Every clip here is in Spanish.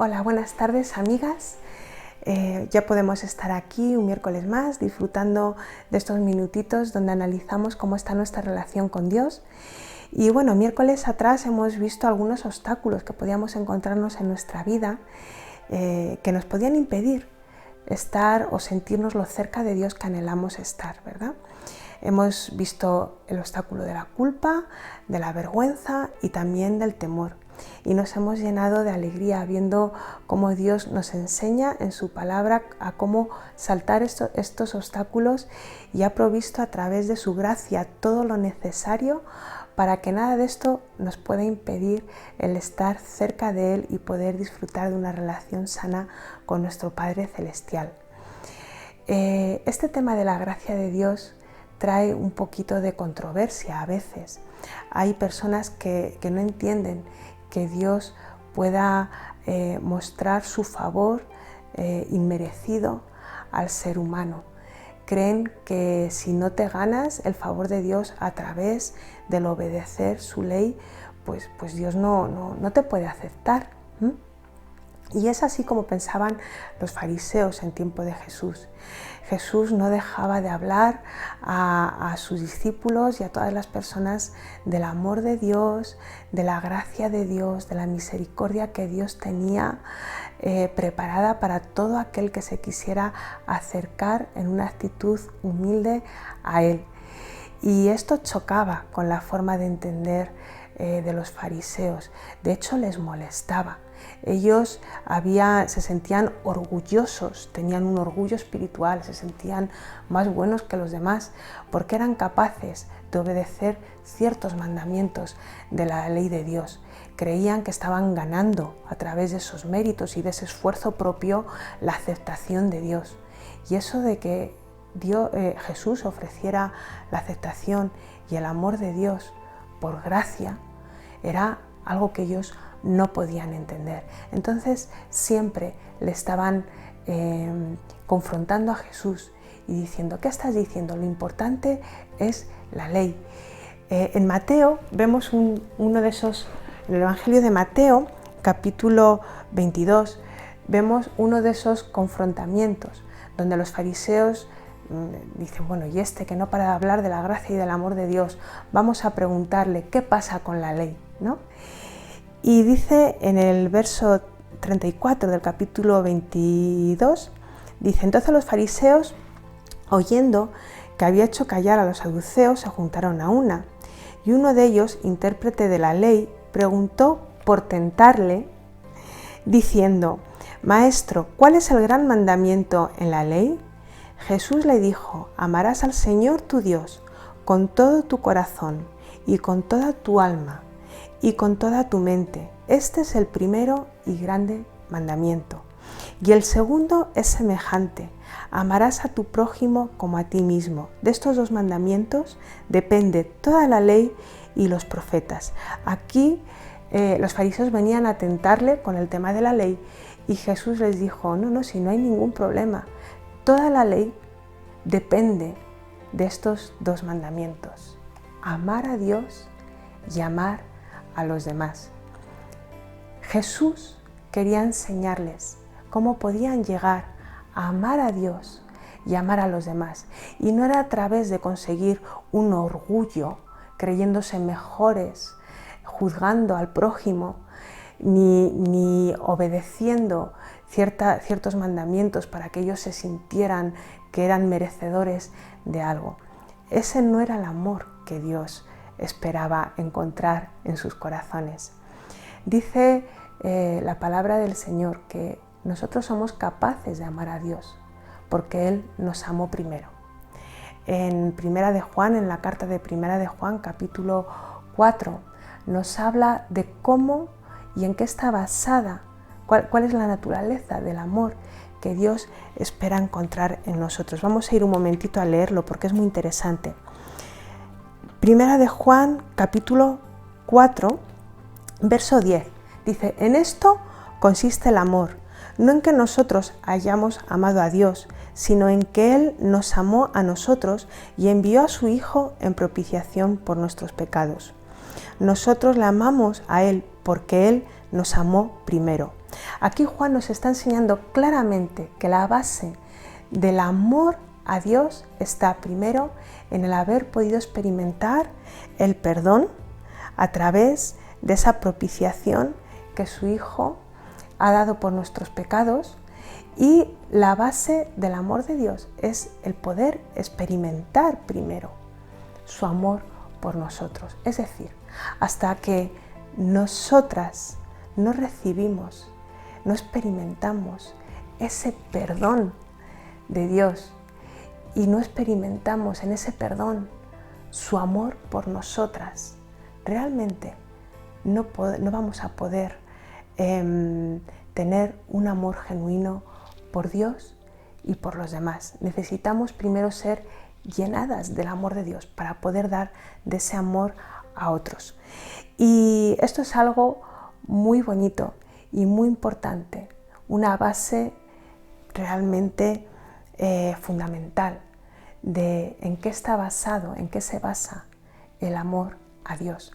Hola, buenas tardes amigas. Ya podemos estar aquí un miércoles más disfrutando de estos minutitos donde analizamos cómo está nuestra relación con Dios. Y bueno, miércoles atrás hemos visto algunos obstáculos que podíamos encontrarnos en nuestra vida que nos podían impedir estar o sentirnos lo cerca de Dios que anhelamos estar, ¿verdad? Hemos visto el obstáculo de la culpa, de la vergüenza y también del temor. Y nos hemos llenado de alegría viendo cómo Dios nos enseña en su palabra a cómo saltar estos obstáculos y ha provisto a través de su gracia todo lo necesario para que nada de esto nos pueda impedir el estar cerca de Él y poder disfrutar de una relación sana con nuestro Padre Celestial. Este tema de la gracia de Dios trae un poquito de controversia a veces. Hay personas que no entienden que Dios pueda mostrar su favor inmerecido al ser humano. Creen que si no te ganas el favor de Dios a través del obedecer su ley, pues Dios no te puede aceptar. Y es así como pensaban los fariseos en tiempo de Jesús. Jesús no dejaba de hablar a sus discípulos y a todas las personas del amor de Dios, de la gracia de Dios, de la misericordia que Dios tenía preparada para todo aquel que se quisiera acercar en una actitud humilde a Él. Y esto chocaba con la forma de entender de los fariseos. De hecho, les molestaba. Ellos se sentían orgullosos, tenían un orgullo espiritual, se sentían más buenos que los demás porque eran capaces de obedecer ciertos mandamientos de la ley de Dios. Creían que estaban ganando a través de esos méritos y de ese esfuerzo propio la aceptación de Dios. Y eso de que Jesús ofreciera la aceptación y el amor de Dios por gracia era algo que ellos no podían entender. Entonces siempre le estaban confrontando a Jesús y diciendo: ¿qué estás diciendo? Lo importante es la ley. En Mateo vemos uno de esos, en el Evangelio de Mateo, capítulo 22, vemos uno de esos confrontamientos donde los fariseos dicen: bueno, y este que no para de hablar de la gracia y del amor de Dios, vamos a preguntarle qué pasa con la ley, ¿no? Y dice en el verso 34 del capítulo 22, dice: entonces los fariseos, oyendo que había hecho callar a los saduceos, se juntaron a una. Y uno de ellos, intérprete de la ley, preguntó por tentarle, diciendo: Maestro, ¿cuál es el gran mandamiento en la ley? Jesús le dijo: amarás al Señor tu Dios con todo tu corazón y con toda tu alma y con toda tu mente. Este es el primero y grande mandamiento. Y el segundo es semejante: amarás a tu prójimo como a ti mismo. De estos dos mandamientos depende toda la ley y los profetas. Aquí los fariseos venían a tentarle con el tema de la ley y Jesús les dijo: no, si no hay ningún problema. Toda la ley depende de estos dos mandamientos: amar a Dios y amar a los demás. Jesús quería enseñarles cómo podían llegar a amar a Dios y amar a los demás. Y no era a través de conseguir un orgullo, creyéndose mejores, juzgando al prójimo, ni obedeciendo ciertos mandamientos para que ellos se sintieran que eran merecedores de algo. Ese no era el amor que Dios esperaba encontrar en sus corazones. Dice la palabra del Señor que nosotros somos capaces de amar a Dios porque Él nos amó primero. En Primera de Juan, en la carta de Primera de Juan, capítulo 4, nos habla de cómo y en qué está basada, cuál es la naturaleza del amor que Dios espera encontrar en nosotros. Vamos a ir un momentito a leerlo porque es muy interesante. Primera de Juan, capítulo 4, verso 10, dice: en esto consiste el amor, no en que nosotros hayamos amado a Dios, sino en que Él nos amó a nosotros y envió a su Hijo en propiciación por nuestros pecados. Nosotros le amamos a Él porque Él nos amó primero. Aquí Juan nos está enseñando claramente que la base del amor a Dios está primero en el haber podido experimentar el perdón a través de esa propiciación que su Hijo ha dado por nuestros pecados, y la base del amor de Dios es el poder experimentar primero su amor por nosotros. Es decir, hasta que nosotras no recibimos, no experimentamos ese perdón de Dios y no experimentamos en ese perdón su amor por nosotras, realmente no vamos a poder tener un amor genuino por Dios y por los demás. Necesitamos primero ser llenadas del amor de Dios para poder dar de ese amor a otros. Y esto es algo muy bonito y muy importante, una base realmente fundamental de en qué está basado, en qué se basa el amor a Dios.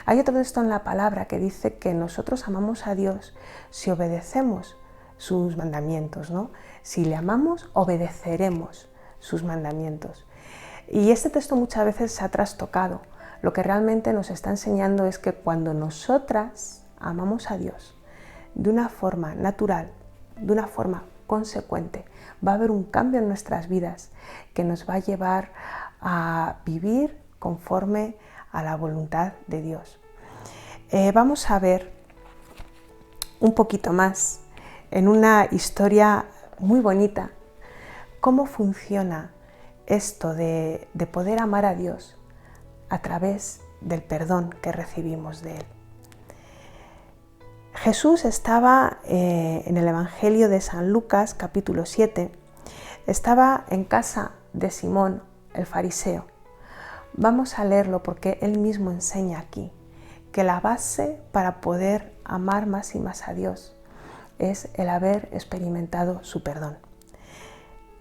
Hay otro texto en la palabra que dice que nosotros amamos a Dios si obedecemos sus mandamientos, ¿no? Si le amamos, obedeceremos sus mandamientos. Y este texto muchas veces se ha trastocado. Lo que realmente nos está enseñando es que cuando nosotras amamos a Dios de una forma natural, de una forma consecuente, va a haber un cambio en nuestras vidas que nos va a llevar a vivir conforme a la voluntad de Dios. Vamos a ver un poquito más en una historia muy bonita cómo funciona esto de poder amar a Dios a través del perdón que recibimos de Él. Jesús estaba en el Evangelio de San Lucas, capítulo 7, estaba en casa de Simón, el fariseo. Vamos a leerlo porque él mismo enseña aquí que la base para poder amar más y más a Dios es el haber experimentado su perdón.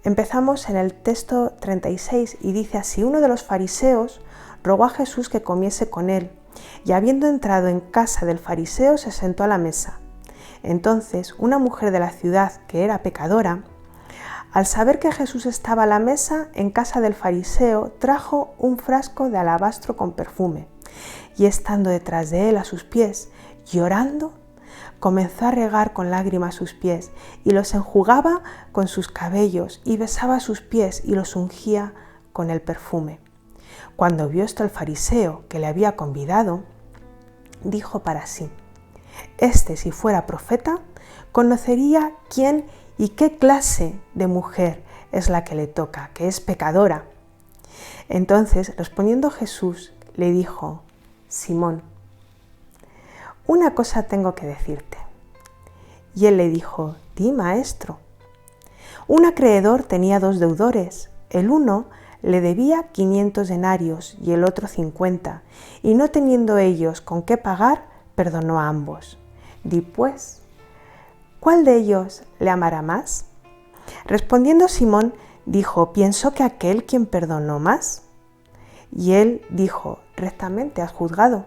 Empezamos en el texto 36 y dice así: uno de los fariseos rogó a Jesús que comiese con él, y habiendo entrado en casa del fariseo se sentó a la mesa. Entonces una mujer de la ciudad, que era pecadora, al saber que Jesús estaba a la mesa en casa del fariseo, trajo un frasco de alabastro con perfume, y estando detrás de él a sus pies, llorando, comenzó a regar con lágrimas sus pies, y los enjugaba con sus cabellos, y besaba sus pies y los ungía con el perfume. Cuando vio esto el fariseo, que le había convidado, dijo para sí: este, si fuera profeta, conocería quién y qué clase de mujer es la que le toca, que es pecadora. Entonces, respondiendo Jesús, le dijo: Simón, una cosa tengo que decirte. Y él le dijo: di, maestro. Un acreedor tenía 2 deudores. El uno le debía 500 denarios y el otro 50, y no teniendo ellos con qué pagar, perdonó a ambos. Di pues, ¿cuál de ellos le amará más? Respondiendo Simón, dijo: pienso que aquel quien perdonó más. Y él dijo: rectamente has juzgado.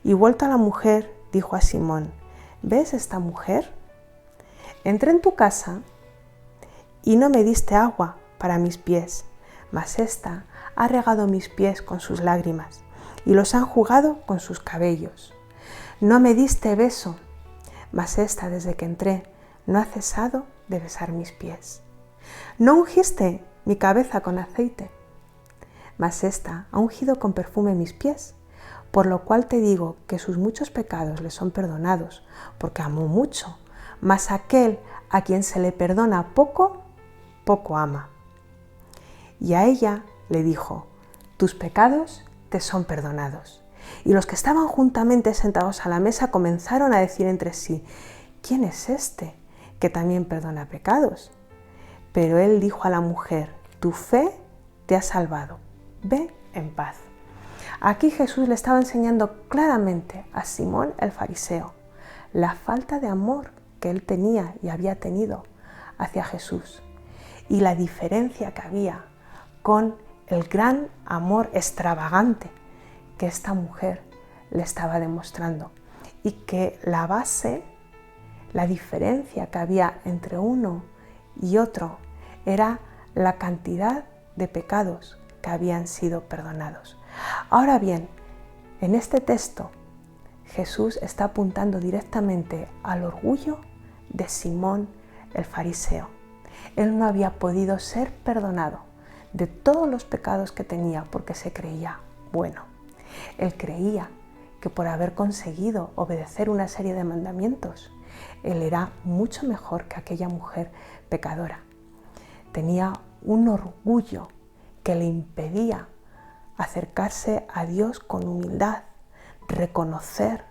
Y vuelto a la mujer, dijo a Simón: ¿ves esta mujer? Entré en tu casa y no me diste agua para mis pies, mas ésta ha regado mis pies con sus lágrimas y los ha enjugado con sus cabellos. No me diste beso, mas ésta desde que entré no ha cesado de besar mis pies. No ungiste mi cabeza con aceite, mas ésta ha ungido con perfume mis pies, por lo cual te digo que sus muchos pecados le son perdonados, porque amó mucho, mas aquel a quien se le perdona poco, poco ama. Y a ella le dijo: tus pecados te son perdonados. Y los que estaban juntamente sentados a la mesa comenzaron a decir entre sí: ¿quién es este que también perdona pecados? Pero él dijo a la mujer: tu fe te ha salvado, ve en paz. Aquí Jesús le estaba enseñando claramente a Simón el fariseo la falta de amor que él tenía y había tenido hacia Jesús, y la diferencia que había con el gran amor extravagante que esta mujer le estaba demostrando. y que la base, la diferencia que había entre uno y otro era la cantidad de pecados que habían sido perdonados. Ahora bien, en este texto Jesús está apuntando directamente al orgullo de Simón el fariseo. Él no había podido ser perdonado de todos los pecados que tenía porque se creía bueno. Él creía que por haber conseguido obedecer una serie de mandamientos, él era mucho mejor que aquella mujer pecadora. Tenía un orgullo que le impedía acercarse a Dios con humildad, reconocer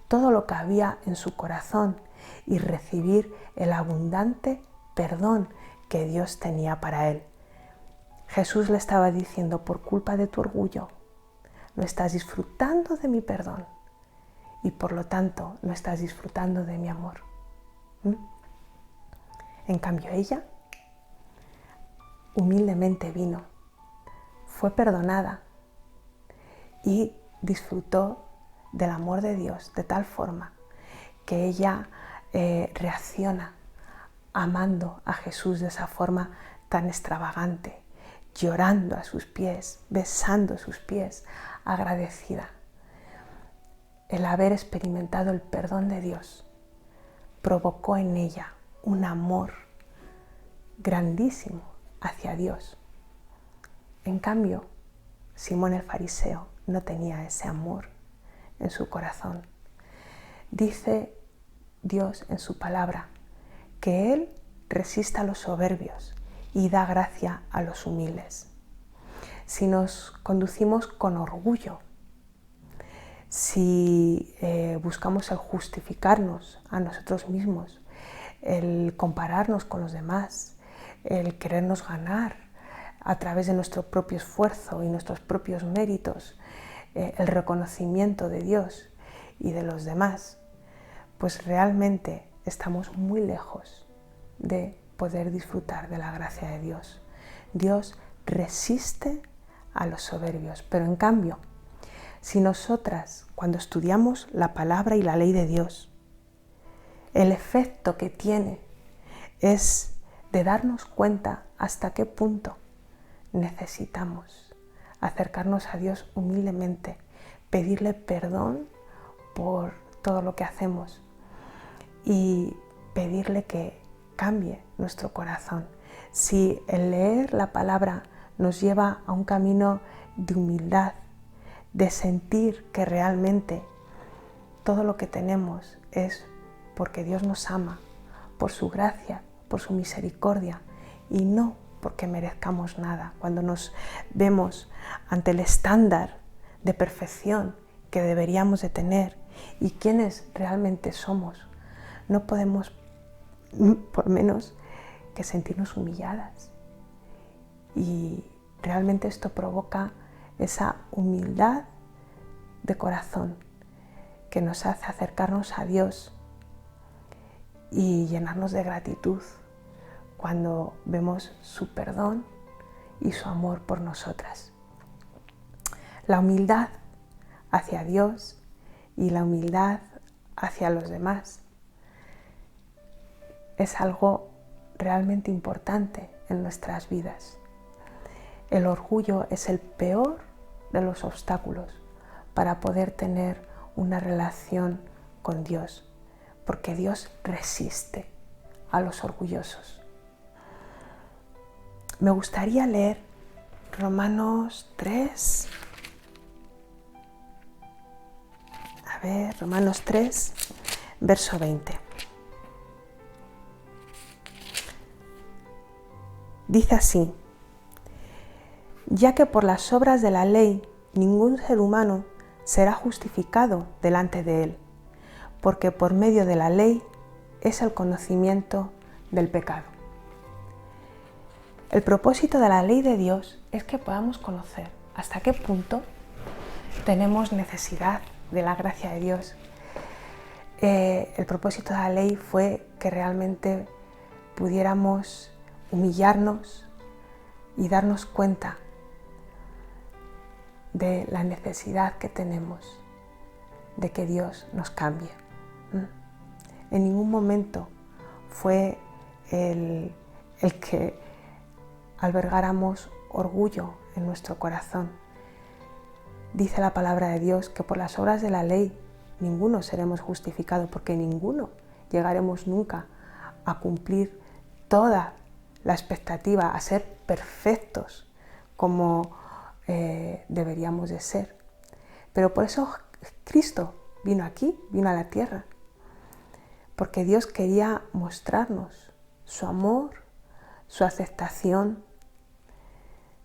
todo lo que había en su corazón y recibir el abundante perdón que Dios tenía para él. Jesús le estaba diciendo: por culpa de tu orgullo, no estás disfrutando de mi perdón y por lo tanto no estás disfrutando de mi amor. En cambio, ella humildemente vino, fue perdonada y disfrutó del amor de Dios de tal forma que ella reacciona amando a Jesús de esa forma tan extravagante, llorando a sus pies, besando sus pies, agradecida. El haber experimentado el perdón de Dios provocó en ella un amor grandísimo hacia Dios. En cambio, Simón el fariseo no tenía ese amor en su corazón. Dice Dios en su palabra que Él resiste a los soberbios y da gracia a los humildes. Si nos conducimos con orgullo, si buscamos el justificarnos a nosotros mismos, el compararnos con los demás, el querernos ganar a través de nuestro propio esfuerzo y nuestros propios méritos, el reconocimiento de Dios y de los demás, pues realmente estamos muy lejos de poder disfrutar de la gracia de Dios. Dios resiste a los soberbios, pero en cambio, si nosotras, cuando estudiamos la palabra y la ley de Dios, el efecto que tiene es de darnos cuenta hasta qué punto necesitamos acercarnos a Dios humildemente, pedirle perdón por todo lo que hacemos y pedirle que cambie nuestro corazón. Si el leer la palabra nos lleva a un camino de humildad, de sentir que realmente todo lo que tenemos es porque Dios nos ama, por su gracia, por su misericordia y no porque merezcamos nada. Cuando nos vemos ante el estándar de perfección que deberíamos de tener y quiénes realmente somos, no podemos por menos que sentirnos humilladas. Y realmente esto provoca esa humildad de corazón que nos hace acercarnos a Dios y llenarnos de gratitud cuando vemos su perdón y su amor por nosotras. La humildad hacia Dios y la humildad hacia los demás es algo realmente importante en nuestras vidas. El orgullo es el peor de los obstáculos para poder tener una relación con Dios, porque Dios resiste a los orgullosos. Me gustaría leer Romanos 3. Romanos 3, verso 20. Dice así: ya que por las obras de la ley ningún ser humano será justificado delante de él, porque por medio de la ley es el conocimiento del pecado. El propósito de la ley de Dios es que podamos conocer hasta qué punto tenemos necesidad de la gracia de Dios. El propósito de la ley fue que realmente pudiéramos humillarnos y darnos cuenta de la necesidad que tenemos de que Dios nos cambie. En ningún momento fue el que albergáramos orgullo en nuestro corazón. Dice la palabra de Dios que por las obras de la ley ninguno seremos justificados, porque ninguno llegaremos nunca a cumplir toda la expectativa, a ser perfectos como deberíamos de ser. Pero por eso Cristo vino aquí, vino a la tierra, porque Dios quería mostrarnos su amor, su aceptación,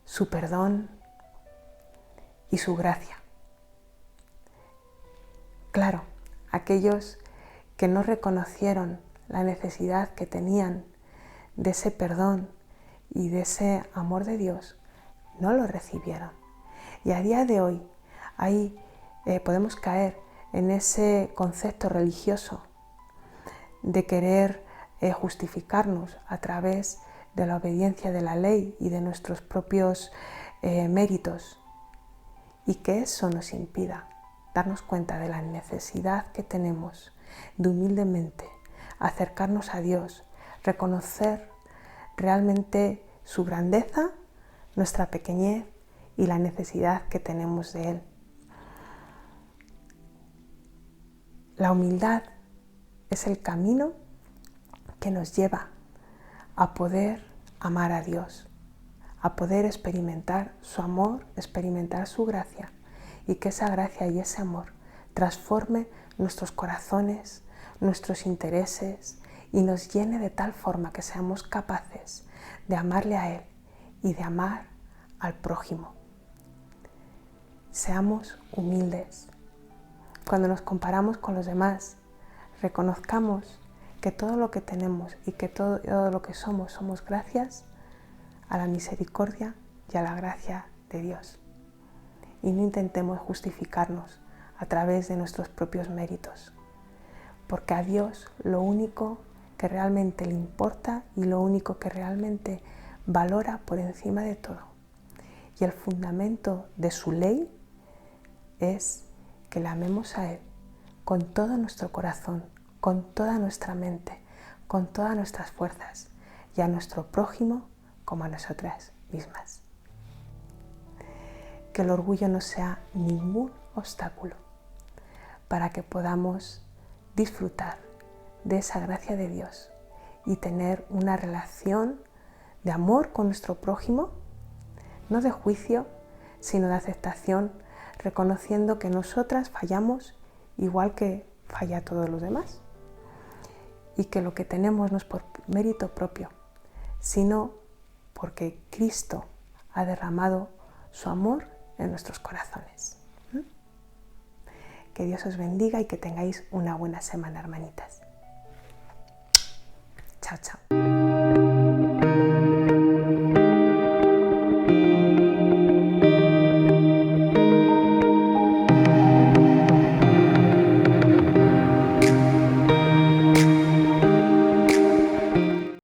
su perdón y su gracia. Claro, aquellos que no reconocieron la necesidad que tenían de ese perdón y de ese amor de Dios, no lo recibieron. Y a día de hoy podemos caer en ese concepto religioso de querer justificarnos a través de la obediencia de la ley y de nuestros propios méritos, y que eso nos impida darnos cuenta de la necesidad que tenemos de humildemente acercarnos a Dios, reconocer realmente su grandeza, nuestra pequeñez y la necesidad que tenemos de Él. La humildad es el camino que nos lleva a poder amar a Dios, a poder experimentar su amor, experimentar su gracia, y que esa gracia y ese amor transforme nuestros corazones, nuestros intereses, y nos llene de tal forma que seamos capaces de amarle a Él y de amar al prójimo. Seamos humildes. Cuando nos comparamos con los demás, reconozcamos que todo lo que tenemos y que todo lo que somos gracias a la misericordia y a la gracia de Dios. Y no intentemos justificarnos a través de nuestros propios méritos, porque a Dios lo único que realmente le importa y lo único que realmente valora por encima de todo, y el fundamento de su ley, es que le amemos a Él con todo nuestro corazón, con toda nuestra mente, con todas nuestras fuerzas, y a nuestro prójimo como a nosotras mismas. Que el orgullo no sea ningún obstáculo para que podamos disfrutar de esa gracia de Dios y tener una relación de amor con nuestro prójimo, no de juicio, sino de aceptación, reconociendo que nosotras fallamos igual que falla todos los demás, y que lo que tenemos no es por mérito propio, sino porque Cristo ha derramado su amor en nuestros corazones. Que Dios os bendiga y que tengáis una buena semana, hermanitas. Chao, chao.